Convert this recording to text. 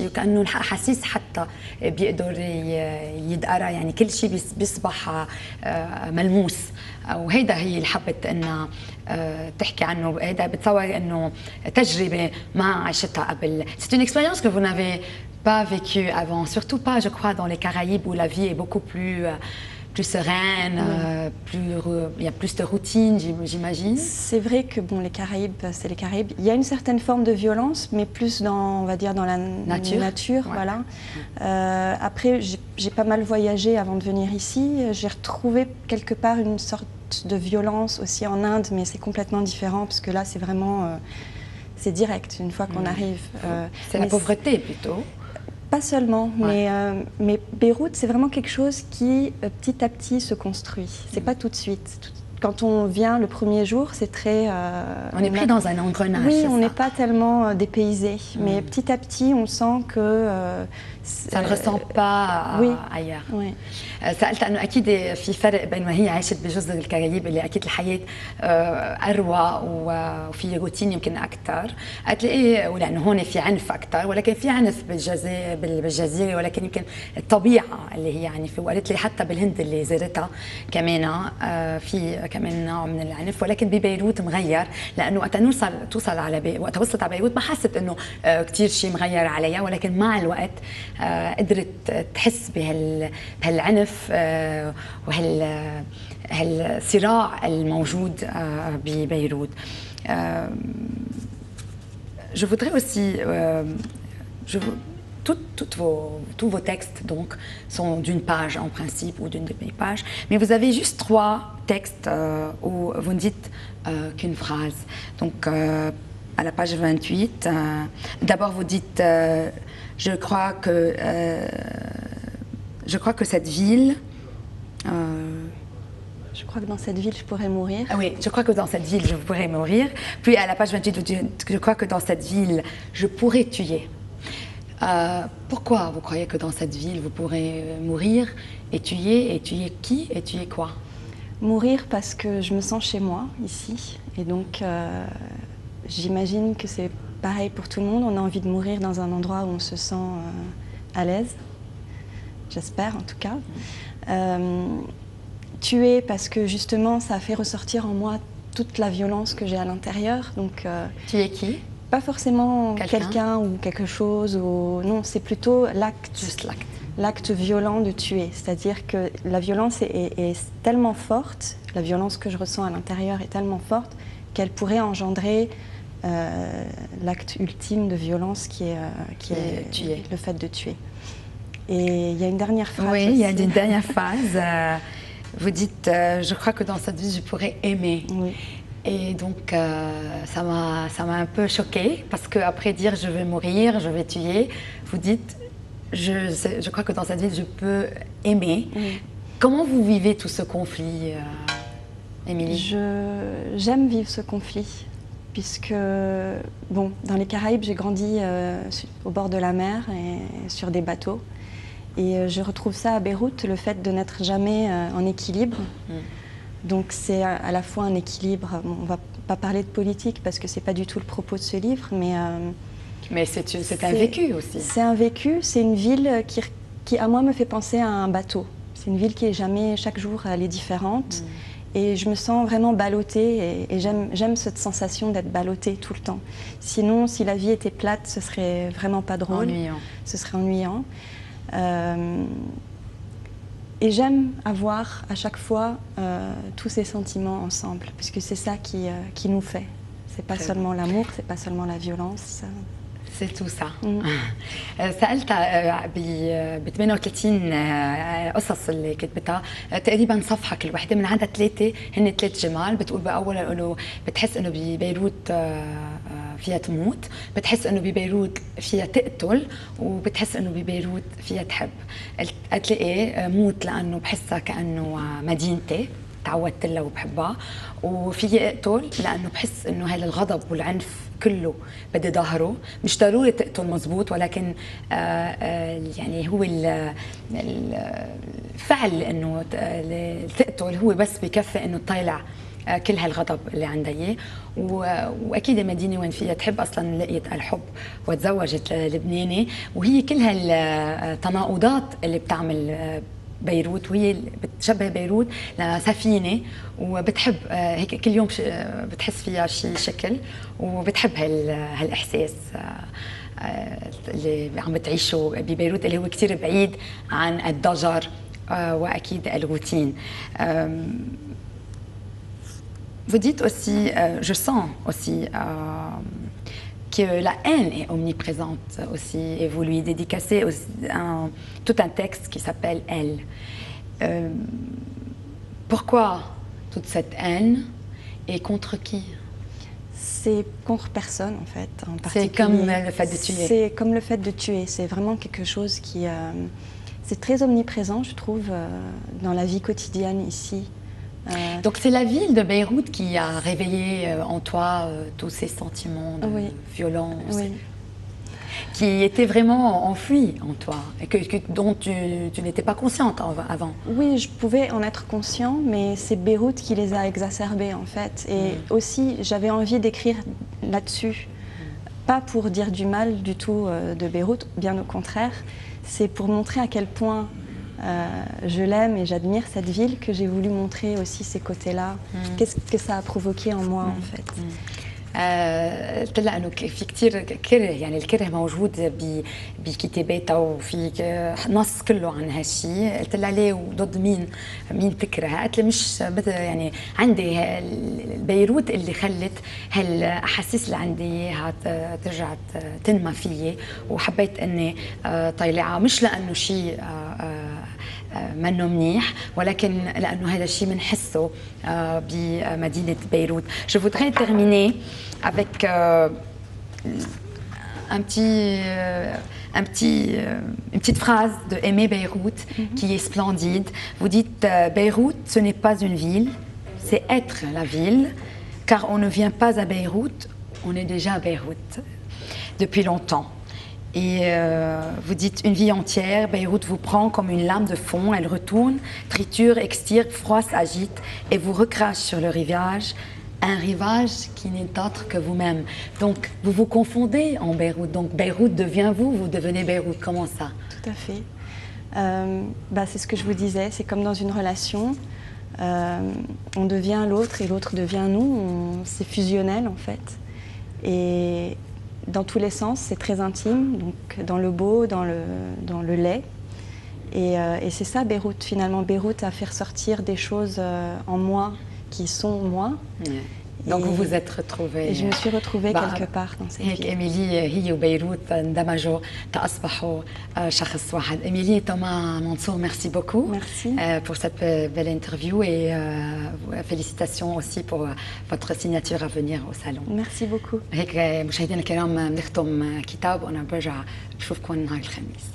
شيء، وكأنه الأحاسيس حتى بيقدر يدقرها، يعني كل شيء بيصبح ملموس. وهيدا هي اللي حبت انها تحكي عنه. هيدا بتصور انه تجربه ما عشتها قبل. C'est une expérience que vous n'avez pas vécue avant, surtout pas, je crois, dans les Caraïbes où la vie est beaucoup plus sereine, il y a plus de routine, j'imagine. C'est vrai que bon, les Caraïbes, c'est les Caraïbes. Il y a une certaine forme de violence, mais plus dans, on va dire, dans la nature, ouais. Voilà. Après, j'ai pas mal voyagé avant de venir ici. J'ai retrouvé quelque part une sorte de violence aussi en Inde, mais c'est complètement différent parce que là, c'est vraiment, c'est direct une fois qu'on arrive. C'est la pauvreté plutôt. Pas seulement, mais Beyrouth, c'est vraiment quelque chose qui, petit à petit, se construit. C'est pas tout de suite. Quand on vient le premier jour, c'est très... on est pris dans un engrenage. Oui, on n'est pas tellement dépaysé, mais petit à petit, on sent que... ça ne ressent pas ailleurs. Oui. سألت أنه أكيد في فرق بين ما هي عاشت بجزر الكاريب اللي أكيد الحياة أروى وفي روتين يمكن أكثر. قالت لي إيه، ولأنه هون في عنف أكثر، ولكن في عنف بالجزيرة، ولكن يمكن الطبيعة اللي هي عنيفة. وقالت لي حتى بالهند اللي زرتها كمان في كمان نوع من العنف، ولكن ببيروت مغير، لأنه وقت توصل على وقت وصلت على بيروت ما حست إنه كثير شيء مغير عليها، ولكن مع الوقت قدرت تحس بهالعنف وهالصراع الموجود ببيروت. Je voudrais aussi tous vos textes donc sont d'une page en principe ou d'une demi-page, mais vous avez juste 3 textes où vous ne dites qu'une phrase. Donc à la page 28, d'abord vous dites je crois que cette ville... Je crois que dans cette ville, je pourrais mourir. Ah oui, je crois que dans cette ville, je pourrais mourir. Puis à la page 28, vous dites, je crois que dans cette ville, je pourrais tuer. Pourquoi vous croyez que dans cette ville, vous pourrez mourir et tuer qui et tuer quoi? Mourir parce que je me sens chez moi, ici. Et donc, j'imagine que c'est pareil pour tout le monde. On a envie de mourir dans un endroit où on se sent à l'aise. J'espère en tout cas. Tuer parce que justement ça a fait ressortir en moi toute la violence que j'ai à l'intérieur. Donc, tuer qui? Pas forcément quelqu'un ou quelque chose. Non, c'est plutôt l'acte. Juste l'acte. L'acte violent de tuer. C'est-à-dire que la violence est tellement forte, la violence que je ressens à l'intérieur est tellement forte qu'elle pourrait engendrer l'acte ultime de violence qui est tuer. Le fait de tuer. Et il y a une dernière phrase. Oui, aussi. il y a une dernière phrase. Vous dites, je crois que dans cette vie, je pourrais aimer. Oui. Et donc, ça m'a un peu choquée, parce qu'après dire je vais mourir, je vais tuer, vous dites, je crois que dans cette vie, je peux aimer. Oui. Comment vous vivez tout ce conflit, Émilie? J'aime vivre ce conflit, puisque, bon, dans les Caraïbes, j'ai grandi au bord de la mer et sur des bateaux. Et je retrouve ça à Beyrouth, le fait de n'être jamais en équilibre. Donc c'est à la fois un équilibre, on ne va pas parler de politique parce que ce n'est pas du tout le propos de ce livre, mais c'est un vécu aussi. C'est un vécu, c'est une ville qui à moi me fait penser à un bateau. C'est une ville qui est jamais, chaque jour elle est différente. Et je me sens vraiment ballottée et j'aime cette sensation d'être ballottée tout le temps. Sinon, si la vie était plate, ce serait vraiment pas drôle. Ennuyant. Ce serait ennuyant. Et j'aime avoir à chaque fois tous ces sentiments ensemble, puisque c'est ça qui nous fait. C'est pas seulement l'amour, c'est pas seulement la violence. C'est tout ça. سألت ب 38 قصص اللي كتبتها تقريبا صفحة كل وحدة، من عندها 3 هن 3 جمال. بتقول بأولها إنه بتحس إنه ببيروت فيها تموت، بتحس إنه ببيروت فيها تقتل، وبتحس إنه ببيروت فيها تحب. قالت لي إيه؟ موت لأنه بحسها كأنه مدينتي تعودت لها وبحبها، وفي اقتل لانه بحس انه هذا الغضب والعنف كله بدي ظهره. مش ضروري تقتل مزبوط، ولكن يعني هو الفعل انه تقتل هو بس بكفي انه تطلع كل هالغضب اللي عندها اياه. واكيد مدينه وين فيها تحب اصلا لقيت الحب وتزوجت لبناني، وهي كل هالتناقضات اللي بتعمل بيروت، وهي بتشبه بيروت لسفينه وبتحب هيك كل يوم بتحس فيها شيء شكل، وبتحب هالاحساس اللي عم بتعيشه ببيروت اللي هو كثير بعيد عن الضجر واكيد الروتين. Vous dites aussi, je sens aussi que la haine est omniprésente aussi, et vous lui dédicacez aussi tout un texte qui s'appelle Elle. Pourquoi toute cette haine et contre qui? C'est contre personne en fait, en particulier. C'est comme le fait de tuer. C'est comme le fait de tuer, c'est vraiment quelque chose qui... c'est très omniprésent, je trouve, dans la vie quotidienne ici. Donc c'est la ville de Beyrouth qui a réveillé en toi tous ces sentiments de violence, oui, qui étaient vraiment enfouis en toi et dont tu n'étais pas consciente avant. Oui, je pouvais en être conscient, mais c'est Beyrouth qui les a exacerbés en fait. Et aussi, j'avais envie d'écrire là-dessus, pas pour dire du mal du tout de Beyrouth, bien au contraire. C'est pour montrer à quel point je l'aime et j'admire cette ville, que j'ai voulu montrer aussi ces côtés-là. Qu'est-ce que ça a provoqué en moi en fait. قلت لها انه في كثير كره، يعني الكره موجود بكتاباتها وفي نص كله عن هالشيء. قلت لها ليه وضد مين تكره؟ قالت لي مش يعني عندي بيروت اللي خلت هالاحاسيس اللي عندي اياها ترجع تنمى فيي، وحبيت اني طيلعها مش لانه شيء منه منيح، ولكن لانه هذا الشيء بنحسه بمدينه بيروت. Je voudrais terminer avec une petite phrase de Aimé Beyrouth qui est splendide. Vous dites Beyrouth, ce n'est pas une ville, c'est être la ville, car on ne vient pas à Beyrouth, on est déjà à Beyrouth depuis longtemps. Et vous dites une vie entière, Beyrouth vous prend comme une lame de fond, elle retourne, triture, extirpe, froisse, agite et vous recrache sur le rivage, un rivage qui n'est autre que vous-même. Donc vous vous confondez en Beyrouth, donc Beyrouth devient vous, vous devenez Beyrouth, comment ça? Tout à fait. C'est ce que je vous disais, c'est comme dans une relation, on devient l'autre et l'autre devient nous, c'est fusionnel en fait. Et dans tous les sens, c'est très intime, donc dans le beau, dans le laid. Et c'est ça Beyrouth finalement. Beyrouth a fait ressortir des choses en moi qui sont moi. Donc vous vous êtes retrouvés. Et je me suis retrouvée quelque part dans cette هيك vie. إيميلي هي وبيروت اندمجوا تصبحوا شخص واحد. Émilie et Thomas Mansour, merci beaucoup. Merci. Pour cette belle interview et félicitations aussi pour votre signature à venir au salon. Merci beaucoup. هيك مشاهدينا الكرام بنختم كتاب وانا برجع بشوفكم نهار الخميس.